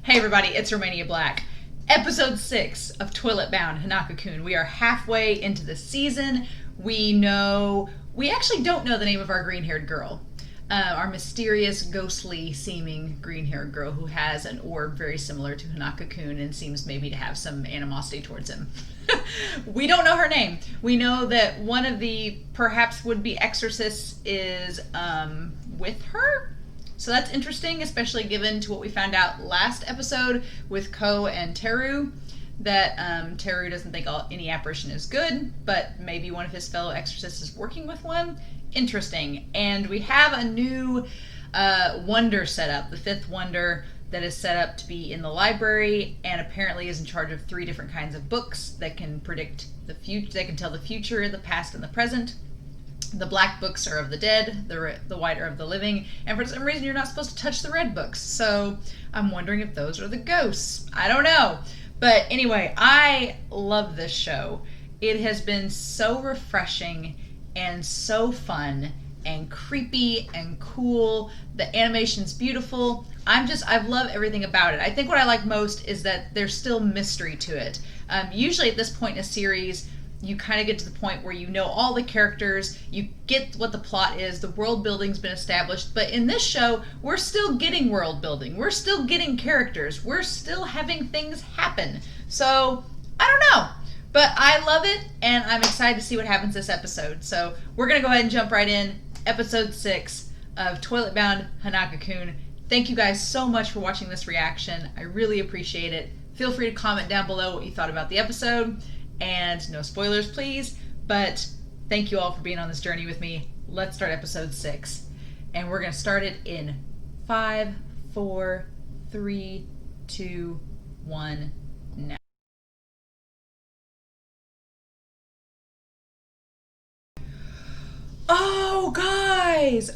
Hey everybody, it's Romania Black. Episode 6 of Toilet Bound Hanako-Kun. We are halfway into the season. We actually don't know the name of our green-haired girl. Our mysterious, ghostly seeming green-haired girl who has an orb very similar to Hanako-Kun and seems maybe to have some animosity towards him. We don't know her name. We know that one of the perhaps would-be exorcists is with her. So that's interesting, especially given to what we found out last episode with Ko and Teru, that Teru doesn't think any apparition is good, but maybe one of his fellow exorcists is working with one. Interesting. And we have a new wonder set up, the fifth wonder that is set up to be in the library and apparently is in charge of 3 different kinds of books that can predict the future, that can tell the future, the past, and the present. The black books are of the dead, the white are of the living, and for some reason you're not supposed to touch the red books. So I'm wondering if those are the ghosts. I don't know. But anyway, I love this show. It has been so refreshing and so fun and creepy and cool. The animation's beautiful. I love everything about it. I think what I like most is that there's still mystery to it. Usually at this point in a series, you kind of get to the point where you know all the characters, you get what the plot is, the world building's been established, but in this show, we're still getting world building, we're still getting characters, we're still having things happen. So, I don't know, but I love it, and I'm excited to see what happens this episode. So, we're going to go ahead and jump right in, episode 6 of Toilet Bound Hanako-Kun. Thank you guys so much for watching this reaction, I really appreciate it. Feel free to comment down below what you thought about the episode. And no spoilers, please. But thank you all for being on this journey with me. Let's start episode 6. And we're going to start it in 5, 4, 3, 2, 1, now. Oh, guys!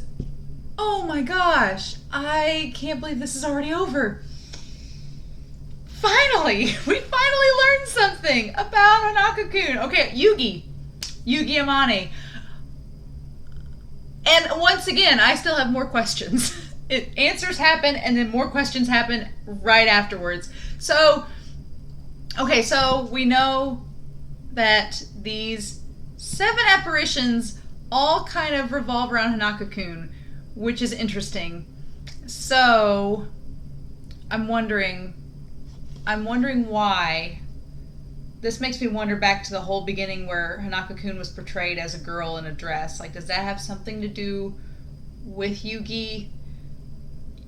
Oh my gosh! I can't believe this is already over. Finally! We finally learned something about Hanako-Kun. Okay, Yugi Amane. And once again, I still have more questions. Answers happen, and then more questions happen right afterwards. So, okay, so we know that these 7 apparitions all kind of revolve around Hanako-Kun, which is interesting. So, I'm wondering why. This makes me wonder back to the whole beginning where Hanako-Kun was portrayed as a girl in a dress. Like, does that have something to do with Yugi?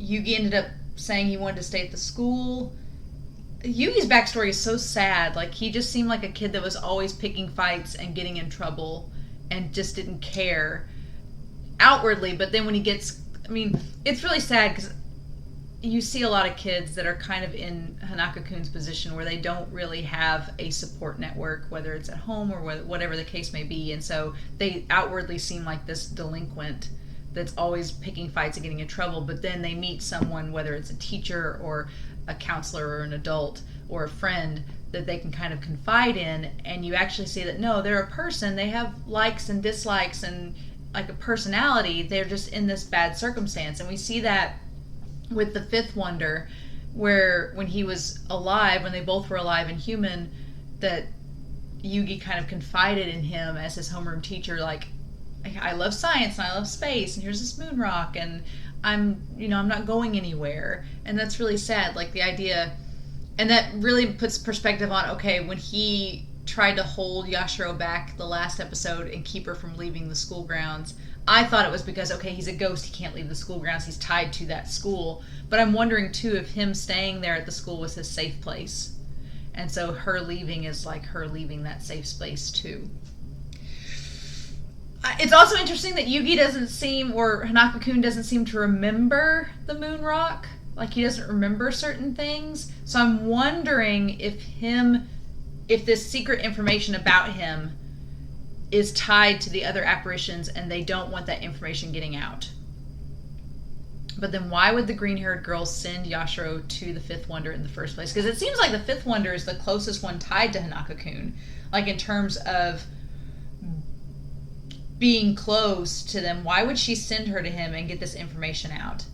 Yugi ended up saying he wanted to stay at the school. Yugi's backstory is so sad. Like, he just seemed like a kid that was always picking fights and getting in trouble and just didn't care outwardly. But then when he gets... I mean, it's really sad because you see a lot of kids that are kind of in Hanako-Kun's position where they don't really have a support network, whether it's at home or whatever the case may be, and so they outwardly seem like this delinquent that's always picking fights and getting in trouble, but then they meet someone, whether it's a teacher or a counselor or an adult or a friend, that they can kind of confide in, and you actually see that no, they're a person, they have likes and dislikes and like a personality, they're just in this bad circumstance. And we see that with the fifth wonder, where when he was alive, when they both were alive and human, that Yugi kind of confided in him as his homeroom teacher, like, I love science and I love space and here's this moon rock and I'm not going anywhere. And that's really sad, like the idea, and that really puts perspective on, okay, when he tried to hold Yashiro back the last episode and keep her from leaving the school grounds, I thought it was because, okay, he's a ghost, he can't leave the school grounds, he's tied to that school. But I'm wondering, too, if him staying there at the school was his safe place. And so her leaving is like her leaving that safe space, too. It's also interesting that Yugi doesn't seem, or Hanako-Kun doesn't seem to remember the moon rock. Like, he doesn't remember certain things. So I'm wondering if this secret information about him is tied to the other apparitions and they don't want that information getting out. But then why would the green-haired girl send Yashiro to the fifth wonder in the first place? Because it seems like the fifth wonder is the closest one tied to Hanako-Kun, like in terms of being close to them. Why would she send her to him and get this information out?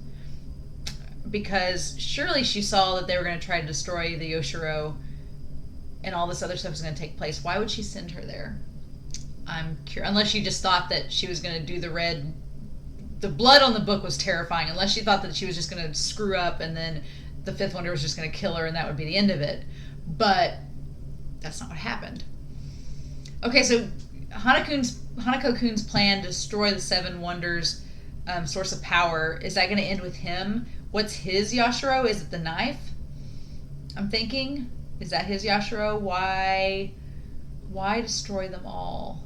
because surely she saw that they were going to try to destroy the Yoshiro and all this other stuff was going to take place. Why would she send her there? I'm curious. Unless she just thought that she was going to do the blood on the book was terrifying. Unless she thought that she was just going to screw up and then the Fifth Wonder was just going to kill her and that would be the end of it. But that's not what happened. Okay, so Hanako-Kun's plan to destroy the Seven Wonders' source of power, is that going to end with him? What's his Yashiro? Is it the knife? I'm thinking, is that his Yashiro? Why destroy them all?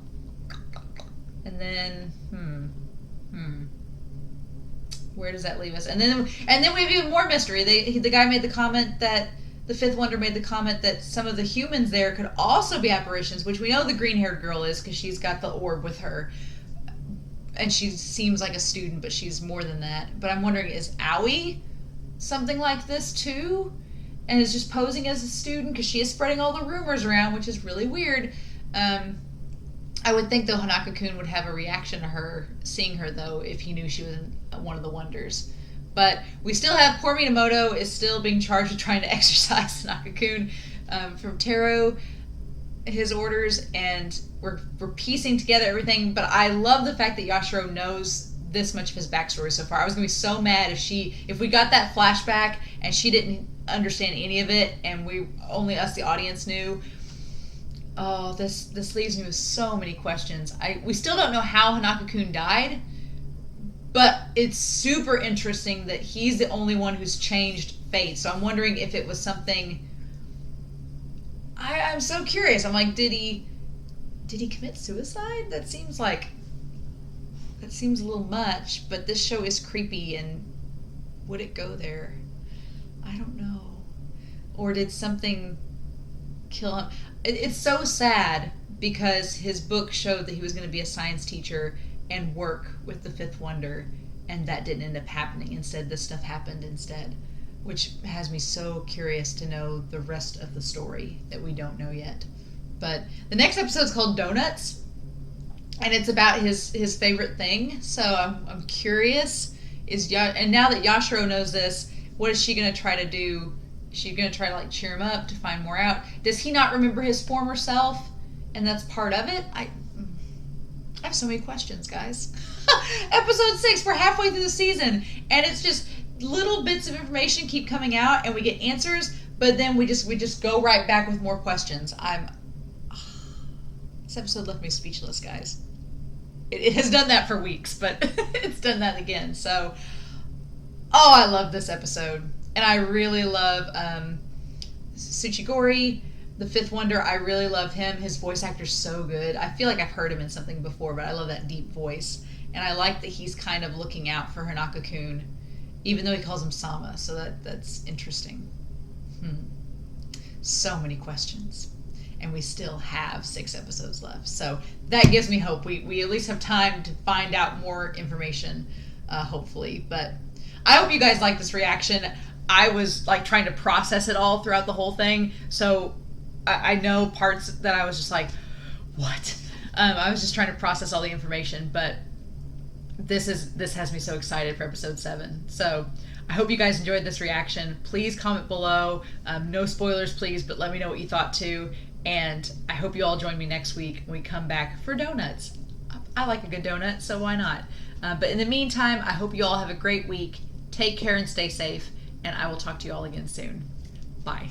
And then, where does that leave us? And then we have even more mystery. The guy made the comment that the Fifth Wonder made the comment that some of the humans there could also be apparitions, which we know the green-haired girl is because she's got the orb with her. And she seems like a student, but she's more than that. But I'm wondering, is Aoi something like this too? And is just posing as a student? Because she is spreading all the rumors around, which is really weird. I would think, though, Hanako-Kun would have a reaction to her, seeing her, though, if he knew she was one of the Wonders. But we still have, poor Minamoto is still being charged with trying to exorcise Hanako-Kun from Taro, his orders, and we're piecing together everything. But I love the fact that Yashiro knows this much of his backstory so far. I was going to be so mad if we got that flashback and she didn't understand any of it and only us, the audience, knew. Oh, this leaves me with so many questions. We still don't know how Hanako-Kun died, but it's super interesting that he's the only one who's changed fate. So I'm wondering if it was something. I'm so curious. I'm like, did he commit suicide? That seems a little much, but this show is creepy, and would it go there? I don't know. Or did something kill him? It's so sad because his book showed that he was going to be a science teacher and work with the Fifth Wonder, and that didn't end up happening. Instead, this stuff happened instead, which has me so curious to know the rest of the story that we don't know yet. But the next episode is called Donuts, and it's about his favorite thing. So I'm curious. And now that Yashiro knows this, what is she going to try to do? Is she going to try to cheer him up to find more out? Does he not remember his former self, and that's part of it? I have so many questions, guys. Episode 6, we're halfway through the season, and it's just little bits of information keep coming out, and we get answers, but then we just go right back with more questions. This episode left me speechless, guys. It has done that for weeks, but it's done that again. So, I love this episode. And I really love Tsuchigori, the Fifth Wonder. I really love him. His voice actor's so good. I feel like I've heard him in something before, but I love that deep voice. And I like that he's kind of looking out for Hanako-Kun, even though he calls him Sama. So that's interesting. So many questions. And we still have 6 episodes left. So that gives me hope. We at least have time to find out more information, hopefully. But I hope you guys like this reaction. I was trying to process it all throughout the whole thing. So I know parts that I was just like, what? I was just trying to process all the information. But this has me so excited for episode 7. So I hope you guys enjoyed this reaction. Please comment below. No spoilers, please, but let me know what you thought too. And I hope you all join me next week when we come back for donuts. I like a good donut, so why not? But in the meantime, I hope you all have a great week. Take care and stay safe. And I will talk to you all again soon. Bye.